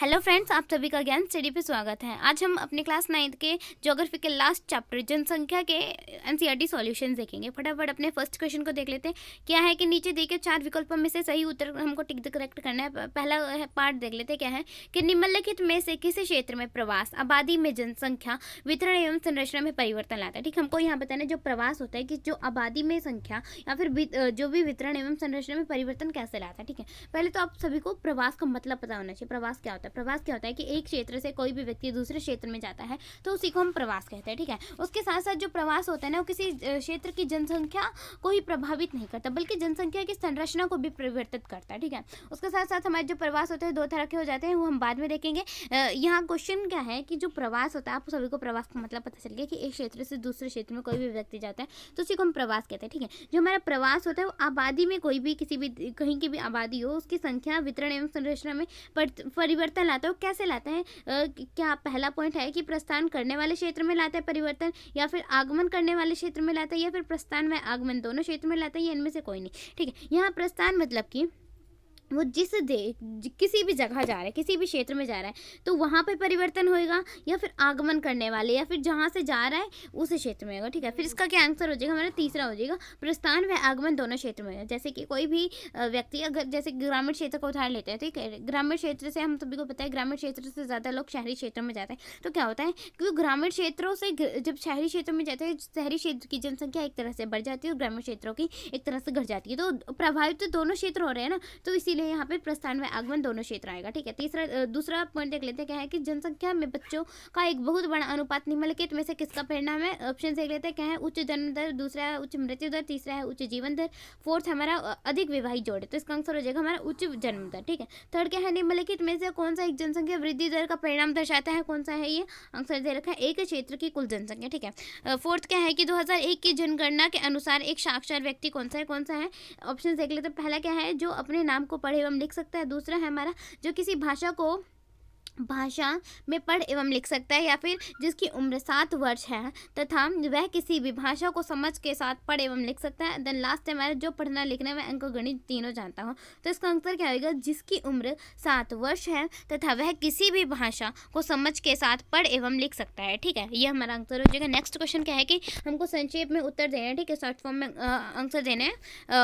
Hello friends, आप सभी का ज्ञान स्टडी पे स्वागत है। आज हम अपने क्लास 9th के ज्योग्राफी के लास्ट चैप्टर जनसंख्या के एनसीईआरटी सॉल्यूशंस देखेंगे। फटाफट अपने फर्स्ट क्वेश्चन को देख लेते हैं। क्या है कि नीचे दिए गए 4 विकल्पों में से सही उत्तर हमको टिक द करेक्ट करना है। पहला पार्ट देख लेते हैं। क्या है कि निम्नलिखित में से किसी क्षेत्र में प्रवास आबादी में जनसंख्या वितरण एवं संरचना में परिवर्तन लाता है। ठीक, हमको यहाँ बताना है जो प्रवास होता है कि जो आबादी में संख्या या फिर जो भी वितरण एवं संरचना में परिवर्तन कैसे लाता है। ठीक है, पहले तो आप सभी को प्रवास का मतलब पता होना चाहिए। प्रवास क्या होता है? प्रवास क्या होता है कि एक क्षेत्र से कोई भी व्यक्ति दूसरे क्षेत्र में जाता है तो उसी को हम प्रवास कहते हैं। ठीक है, उसके साथ साथ जो प्रवास होता है ना, वो किसी क्षेत्र की जनसंख्या को ही प्रभावित नहीं करता बल्कि जनसंख्या की संरचना को भी परिवर्तित करता है। ठीक है, उसके साथ साथ हमारे जो प्रवास होते हैं दो तरह के हो जाते हैं, वो हम बाद में देखेंगे। यहाँ क्वेश्चन क्या है कि जो प्रवास होता है, आप सभी को प्रवास का मतलब पता चल गया कि एक क्षेत्र से दूसरे क्षेत्र में कोई भी व्यक्ति जाता है तो उसी को हम प्रवास कहते हैं। ठीक है, जो हमारा प्रवास होता है वो आबादी में कोई भी किसी भी कहीं की भी आबादी हो, उसकी संख्या वितरण एवं संरचना में परिवर्तन लाता है। वो कैसे लाता है? क्या पहला पॉइंट है कि प्रस्थान करने वाले क्षेत्र में लाता है परिवर्तन, या फिर आगमन करने वाले क्षेत्र में लाता है, या फिर प्रस्थान व आगमन दोनों क्षेत्र में लाता है, या इनमें से कोई नहीं। ठीक है, यहाँ प्रस्थान मतलब कि वो किसी भी जगह जा रहा है, किसी भी क्षेत्र में जा रहा है तो वहाँ पे परिवर्तन होएगा, या फिर आगमन करने वाले या फिर जहाँ से जा रहा है उस क्षेत्र में होगा। ठीक है, फिर इसका क्या आंसर हो जाएगा? हमारा तीसरा हो जाएगा प्रस्थान व आगमन दोनों क्षेत्र में होगा। जैसे कि कोई भी व्यक्ति अगर जैसे ग्रामीण क्षेत्र का उदाहरण लेते हैं। ठीक है, ग्रामीण क्षेत्र से हम सभी को पता है ग्रामीण क्षेत्र से ज़्यादा लोग शहरी क्षेत्र में जाते हैं। तो क्या होता है कि वो ग्रामीण क्षेत्रों से जब शहरी क्षेत्र में जाते हैं, शहरी क्षेत्र की जनसंख्या एक तरह से बढ़ जाती है और ग्रामीण क्षेत्रों की एक तरह से घट जाती है। तो प्रभावित तो दोनों क्षेत्र हो रहे हैं ना, तो इसीलिए यहाँ पे प्रस्थान व आगमन दोनों क्षेत्र आएगा। ठीक है, दूसरा पॉइंट देख लेते हैं। क्या है कि जनसंख्या में बच्चों का एक बहुत बड़ा अनुपात निम्नलिखित में से किसका परिणाम है? ऑप्शन देख लेते हैं। क्या है? उच्च जन्म दर, दूसरा है उच्च मृत्यु दर, तीसरा है उच्च जीवन दर, फोर्थ हमारा अधिक विवाहित जोड़े। तो इसका आंसर हो जाएगा हमारा उच्च जन्म दर। ठीक है, थर्ड क्या है? निम्नलिखित में से कौन सा एक जनसंख्या वृद्धि दर का परिणाम दर्शाता है? कौन सा है ये? आंसर दे रखा है एक क्षेत्र की कुल जनसंख्या। ठीक है, फोर्थ क्या है कि 2001 की जनगणना के अनुसार एक साक्षर व्यक्ति कौन सा है? कौन सा है? ऑप्शन देख लेते हैं। पहला क्या है? जो अपने नाम को पढ़े एवं लिख सकता है। दूसरा है हमारा जो किसी भाषा में पढ़ एवं लिख सकता है, या फिर जिसकी उम्र 7 वर्ष है तथा वह किसी भी भाषा को समझ के साथ पढ़ एवं लिख सकता है। देन लास्ट है हमारा जो पढ़ना लिखना व अंक गणित तीनों जानता हो। तो इसका आंसर क्या होगा? जिसकी उम्र 7 वर्ष है तथा वह किसी भी भाषा को समझ के साथ पढ़ एवं लिख सकता है। ठीक है, ये हमारा आंसर हो जाएगा। नेक्स्ट क्वेश्चन क्या है कि हमको संक्षेप में उत्तर देना है। ठीक है, शॉर्ट फॉर्म में आंसर देने हैं।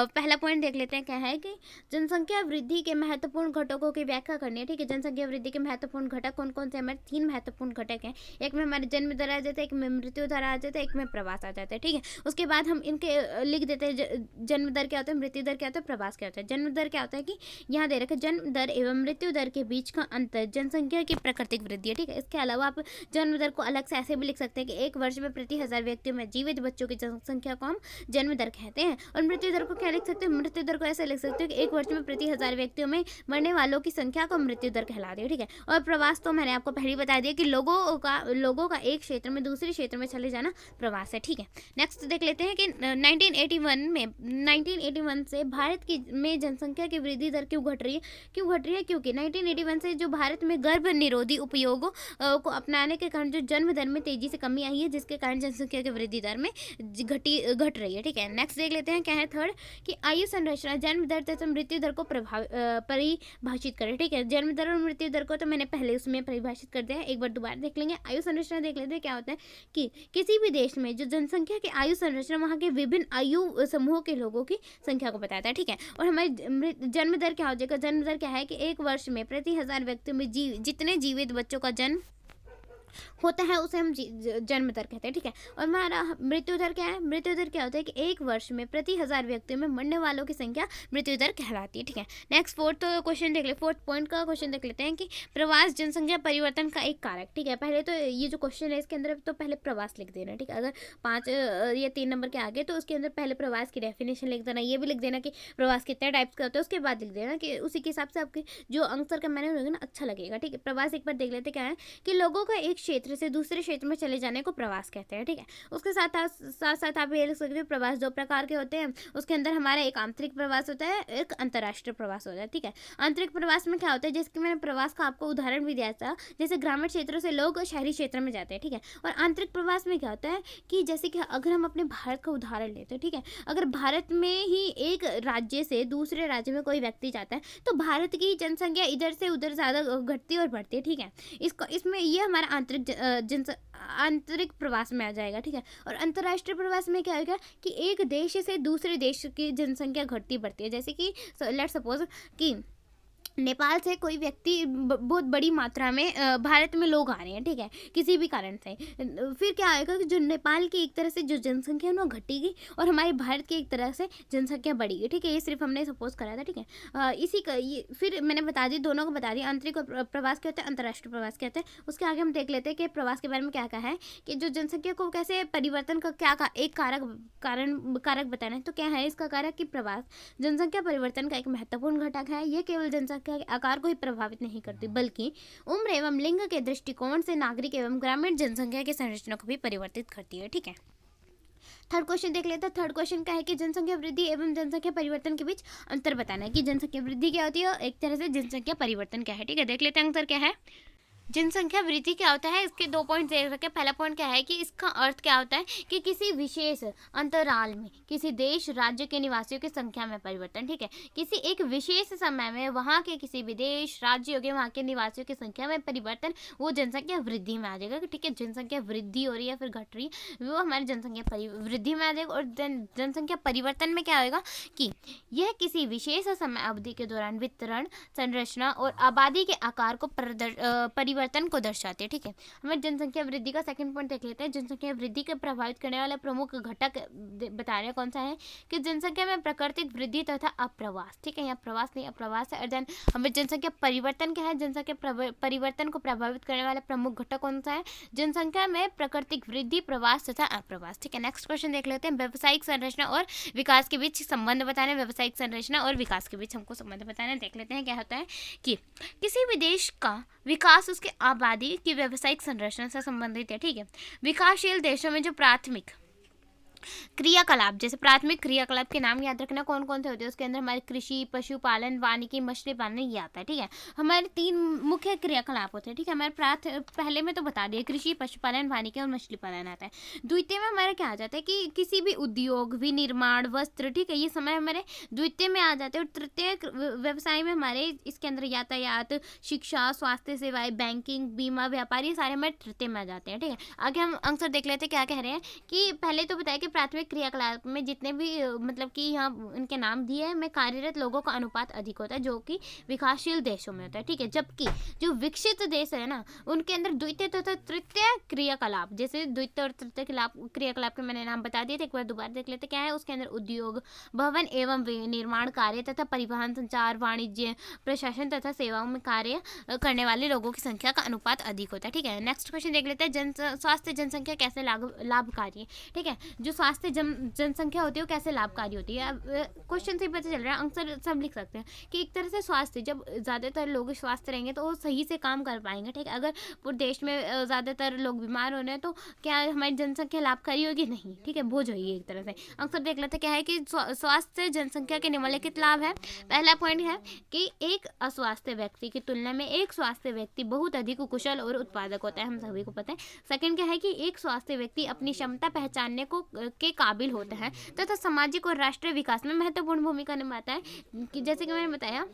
पहला पॉइंट देख लेते हैं। क्या है कि जनसंख्या वृद्धि के महत्वपूर्ण घटकों की व्याख्या करनी है। ठीक है, जनसंख्या वृद्धि के महत्वपूर्ण घटक कौन कौन से? हमारे 3 महत्वपूर्ण घटक हैं। एक में हमारे जन्म दर आ जाता है, एक में मृत्यु दर आ जाता है, एक में प्रवास आ जाता है। ठीक है, उसके बाद हम इनके लिख देते हैं। जन्म दर क्या होता है, मृत्यु दर क्या होता है, प्रवास क्या होता है। जन्म दर क्या होता है कि यहाँ दे रखा है जन्म दर एवं मृत्यु दर के बीच का अंतर जनसंख्या की प्राकृतिक वृद्धि है। ठीक है, इसके अलावा आप जन्म दर को अलग से ऐसे भी लिख सकते हैं कि एक वर्ष में प्रति 1000 व्यक्तियों में जीवित बच्चों की जनसंख्या को हम जन्म दर कहते हैं। और मृत्यु दर को क्या लिख सकते हैं? मृत्यु दर को ऐसे लिख सकते हो कि एक वर्ष में प्रति 1000 व्यक्तियों में मरने वालों की संख्या को मृत्यु दर कहलाती है। ठीक है, और प्रवास तो मैंने आपको पहले बता दिया कि लोगों का एक क्षेत्र में दूसरे क्षेत्र में चले जाना प्रवास है। ठीक है, नेक्स्ट देख लेते हैं कि 1981 से भारत की में जनसंख्या की वृद्धि दर क्यों घट रही है? क्योंकि 1981 से जो भारत में गर्भ निरोधी उपयोगों को अपनाने के कारण जो जन्म दर में तेजी से कमी आई है, जिसके कारण जनसंख्या की वृद्धि दर में घट रही है। ठीक है, नेक्स्ट देख लेते हैं। क्या है? थर्ड कि आयु संरचना जन्म दर तथा मृत्यु दर को परिभाषित करें। ठीक है, जन्म दर और मृत्यु दर को तो मैंने पहले उसमें परिभाषित कर दिया है, एक बार दोबारा देख लेंगे। आयु संरचना देख लेते हैं। क्या होता है कि किसी भी देश में जो जनसंख्या की आयु संरचना वहाँ के विभिन्न आयु समूहों के लोगों की संख्या को बताता है। ठीक है, और हमारी जन्म दर क्या हो जाएगा? जन्म दर क्या है कि एक वर्ष में प्रति 1000 व्यक्तियों में जितने जीवित बच्चों का जन्म होता है उसे हम जन्म दर कहते हैं। ठीक है, और हमारा मृत्यु दर क्या है? मृत्यु दर क्या होता है कि एक वर्ष में प्रति 1000 व्यक्तियों में मरने वालों की संख्या मृत्यु दर कहलाती है। ठीक है, नेक्स्ट फोर्थ क्वेश्चन देख ले, फोर्थ पॉइंट का क्वेश्चन देख लेते हैं कि प्रवास जनसंख्या परिवर्तन का एक कारक। ठीक है, पहले तो ये जो क्वेश्चन है इसके अंदर तो पहले प्रवास लिख देना। ठीक है, अगर 5 या 3 नंबर के आगे तो उसके अंदर पहले प्रवास की डेफिनेशन लिख देना, ये भी लिख देना कि प्रवास कितने टाइप्स का होता है, उसके बाद लिख देना कि उसी के हिसाब से आपके जो आंसर का मैंने होगा ना अच्छा लगेगा। ठीक है, प्रवास एक बार देख लेते क्या है कि लोगों का एक क्षेत्र से दूसरे क्षेत्र में चले जाने को प्रवास कहते हैं, ठीक है। उसके साथ आप ये लिख सकते हो प्रवास दो प्रकार के होते हैं। उसके अंदर हमारा एक आंतरिक प्रवास होता है, एक अंतर्राष्ट्रीय प्रवास होता है, ठीक है। आंतरिक प्रवास में क्या होता है, जैसे कि मैंने प्रवास का आपको उदाहरण भी दिया था, जैसे ग्रामीण क्षेत्रों से लोग शहरी क्षेत्र में जाते हैं, ठीक है। और आंतरिक प्रवास में क्या होता है कि जैसे कि अगर हम अपने भारत का उदाहरण लेते हैं, ठीक है, अगर भारत में ही एक राज्य से दूसरे राज्य में कोई व्यक्ति जाता है तो भारत की जनसंख्या इधर से उधर ज़्यादा घटती और बढ़ती है, ठीक है। इसमें ये हमारा आंतरिक प्रवास में आ जाएगा, ठीक है। और अंतर्राष्ट्रीय प्रवास में क्या होगा कि एक देश से दूसरे देश की जनसंख्या घटती बढ़ती है, जैसे कि लेट्स सपोज कि नेपाल से कोई व्यक्ति बहुत बड़ी मात्रा में भारत में लोग आ रहे हैं, ठीक है, किसी भी कारण से। फिर क्या आएगा कि जो नेपाल की एक तरह से जो जनसंख्या है वो घटेगी और हमारे भारत की एक तरह से जनसंख्या बढ़ेगी, ठीक है। ये सिर्फ हमने सपोज करा था, ठीक है। फिर मैंने बता दी, दोनों को बता दिया, आंतरिक प्रवास क्या होता है, अंतर्राष्ट्रीय प्रवास क्या होता है। उसके आगे हम देख लेते हैं कि प्रवास के बारे में क्या कहा है कि जो जनसंख्या को कैसे परिवर्तन का एक कारक बताना है। तो क्या है इसका कारक कि प्रवास जनसंख्या परिवर्तन का एक महत्वपूर्ण घटक है। ये केवल जनसंख्या के आकार को ही प्रभावित नहीं करती बल्कि उम्र एवं लिंग के दृष्टिकोण से नागरिक एवं ग्रामीण जनसंख्या की संरचना को भी परिवर्तित करती है, ठीक है। थर्ड क्वेश्चन देख लेते हैं। थर्ड क्वेश्चन क्या है कि जनसंख्या वृद्धि एवं जनसंख्या परिवर्तन के बीच अंतर बताना है कि जनसंख्या वृद्धि क्या होती है और एक तरह से जनसंख्या परिवर्तन क्या है, ठीक है। देख लेते हैं आंसर क्या है। जनसंख्या वृद्धि क्या होता है, इसके 2 पॉइंट देख रखे। पहला पॉइंट क्या है कि इसका अर्थ क्या होता है कि किसी विशेष अंतराल में किसी देश राज्य के निवासियों की संख्या में परिवर्तन, ठीक है। किसी एक विशेष समय में वहाँ के किसी भी देश राज्य के वहाँ के निवासियों की संख्या में परिवर्तन, वो जनसंख्या वृद्धि में आ जाएगा, ठीक है। जनसंख्या वृद्धि हो रही है फिर घट रही है, वो हमारी जनसंख्या वृद्धि में आ जाएगा। और जनसंख्या परिवर्तन में क्या होगा कि यह किसी विशेष समय अवधि के दौरान वितरण, संरचना और आबादी के आकार को परिवर्तन को दर्शाते हैं, ठीक है। हमें जनसंख्या वृद्धि का सेकंड पॉइंट देख लेते हैं। जनसंख्या वृद्धि के प्रभावित करने वाला प्रमुख घटक बता रहे हैं कौन सा है कि जनसंख्या में प्राकृतिक वृद्धि तथा अप्रवास, ठीक है। यहाँ प्रवास नहीं अप्रवास है। और देन हमें जनसंख्या परिवर्तन क्या है, जनसंख्या परिवर्तन को प्रभावित करने वाला प्रमुख घटक कौन सा है, जनसंख्या में प्राकृतिक वृद्धि, प्रवास तथा अप्रवास, ठीक है। नेक्स्ट क्वेश्चन देख लेते हैं। व्यावसायिक संरचना और विकास के बीच संबंध बताना है। व्यावसायिक संरचना और विकास के बीच हमको संबंध बताना है। देख लेते हैं क्या होता है कि किसी भी देश का विकास उसके आबादी की व्यावसायिक संरचना से संबंधित है, ठीक है। विकासशील देशों में जो प्राथमिक क्रियाकलाप, जैसे प्राथमिक क्रियाकलाप के नाम याद रखना कौन कौन से होते हैं। उसके अंदर हमारे कृषि, पशुपालन, वानिकी, मछली पालन ये आता है, ठीक है। हमारे 3 मुख्य क्रियाकलाप होते हैं, ठीक है। हमारे पहले में तो बता दिए कृषि, पशुपालन, वानिकी और मछली पालन आता है। द्वितीय में हमारा क्या आ जाता है कि किसी भी उद्योग, विनिर्माण, वस्त्र, ठीक है, ये समय हमारे द्वितीय में आ जाते हैं। और तृतीय व्यवसाय में हमारे इसके अंदर यातायात, शिक्षा, स्वास्थ्य सेवाएं, बैंकिंग, बीमा, व्यापार ये सारे हमारे तृतीय में आ जाते हैं, ठीक है। आगे हम आंसर देख लेते हैं क्या कह रहे हैं कि पहले तो बताया कि प्राथमिक क्रियाकलाप में जितने भी मतलब कि यहाँ उनके नाम दिए हैं में कार्यरत लोगों का अनुपात अधिक होता है जो कि विकासशील देशों में होता है, ठीक है। जबकि जो विकसित देश है ना उनके अंदर द्वितीय तथा तृतीय क्रियाकलाप, जैसे द्वितीय और तृतीय क्रियाकलाप के मैंने नाम बता दिए थे, एक बार दोबारा देख लेते क्या है। उसके अंदर उद्योग, भवन एवं निर्माण कार्य तथा परिवहन, संचार, वाणिज्य, प्रशासन तथा सेवाओं में कार्य करने वाले लोगों की संख्या का अनुपात अधिक होता है, ठीक है। नेक्स्ट क्वेश्चन देख लेते हैं। स्वास्थ्य जनसंख्या कैसे लाभकारी है, ठीक है। जो स्वास्थ्य जनसंख्या होती है वो कैसे लाभकारी होती है। क्वेश्चन से ही पता चल रहा है, आंसर सब लिख सकते हैं कि एक तरह से स्वास्थ्य, जब ज़्यादातर लोग स्वस्थ रहेंगे तो वो सही से काम कर पाएंगे, ठीक है। अगर पूरे देश में ज़्यादातर लोग बीमार हो रहे हैं तो क्या हमारी जनसंख्या लाभकारी होगी, नहीं, ठीक है, बोझ होगी एक तरह से। आंसर देख लेते क्या है कि स्वास्थ्य जनसंख्या के निम्नलिखित लाभ है। पहला पॉइंट है कि एक अस्वास्थ्य व्यक्ति की तुलना में एक स्वास्थ्य व्यक्ति बहुत अधिक कुशल और उत्पादक होता है, हम सभी को पता है। सेकंड क्या है कि एक स्वास्थ्य व्यक्ति अपनी क्षमता पहचानने के काबिल होता है तथा सामाजिक और राष्ट्रीय विकास में महत्वपूर्ण भूमिका निभाता है। कि जैसे कि मैंने बताया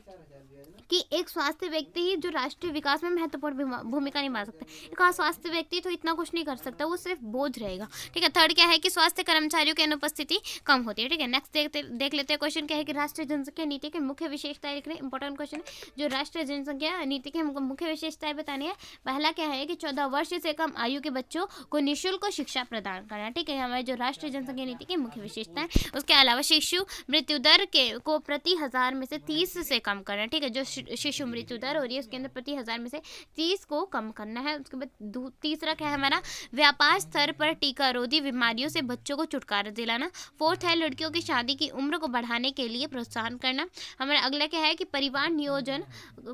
कि एक स्वास्थ्य व्यक्ति ही जो राष्ट्रीय विकास में महत्वपूर्ण भूमिका निभा सकता है। एक अस्वास्थ्य व्यक्ति तो इतना कुछ नहीं कर सकता, वो सिर्फ बोझ रहेगा, ठीक है। थर्ड क्या है कि स्वास्थ्य कर्मचारियों की अनुपस्थिति कम होती है, ठीक है। नेक्स्ट देख लेते हैं क्वेश्चन क्या है कि राष्ट्रीय जनसंख्या नीति की मुख्य विशेषताएं लिख रहे हैं। इंपॉर्टेंट क्वेश्चन है जो राष्ट्रीय जनसंख्या नीति की हमको मुख्य विशेषताएं बतानी है। पहला क्या है कि 14 वर्ष से कम आयु के बच्चों को निःशुल्क शिक्षा प्रदान करना, ठीक है। हमारे जो राष्ट्रीय जनसंख्या नीति की मुख्य विशेषताएं। उसके अलावा शिशु मृत्यु दर को प्रति 1000 में से 30 से कम करना, ठीक है। जो शिशु मृत्यु दर हो रही है उसके अंदर प्रति 1000 में से 30 को कम करना है। उसके बाद तीसरा क्या है हमारा, व्यापार स्तर पर टीकारोधी बीमारियों से बच्चों को छुटकारा दिलाना। फोर्थ है लड़कियों की शादी की उम्र को बढ़ाने के लिए प्रोत्साहन करना। हमारा अगला क्या है कि परिवार नियोजन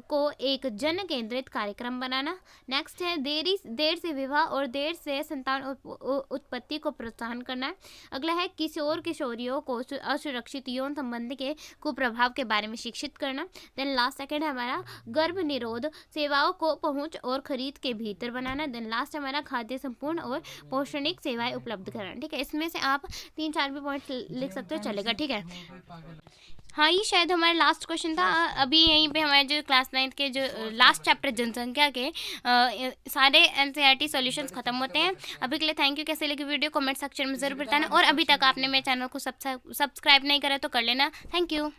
को एक जन केंद्रित कार्यक्रम बनाना। नेक्स्ट है देर से विवाह और देर से संतान उत्पत्ति को प्रोत्साहन करना है। अगला है किशोर किशोरियों को असुरक्षित यौन संबंध के कुप्रभाव के बारे में शिक्षित करना। देन लास्ट सेकंड है हमारा गर्भ निरोध सेवाओं को पहुंच और खरीद के भीतर बनाना। देन लास्ट हमारा खाद्य संपूर्ण और पोषणिक सेवाएं उपलब्ध कराना। ठीक है, इसमें से आप 3-4 भी पॉइंट लिख सकते हो, चलेगा। ठीक है, हाँ ये शायद हमारा लास्ट क्वेश्चन था। अभी यहीं पे हमारे जो क्लास 9 के जो लास्ट चैप्टर जनसंख्या के सारे एनसीईआरटी सॉल्यूशंस खत्म होते हैं। अभी के लिए थैंक यू। कैसे लगी वीडियो कमेंट सेक्शन में ज़रूर बताना, और अभी तक आपने मेरे चैनल को सब्सक्राइब नहीं करा तो कर लेना। Thank you.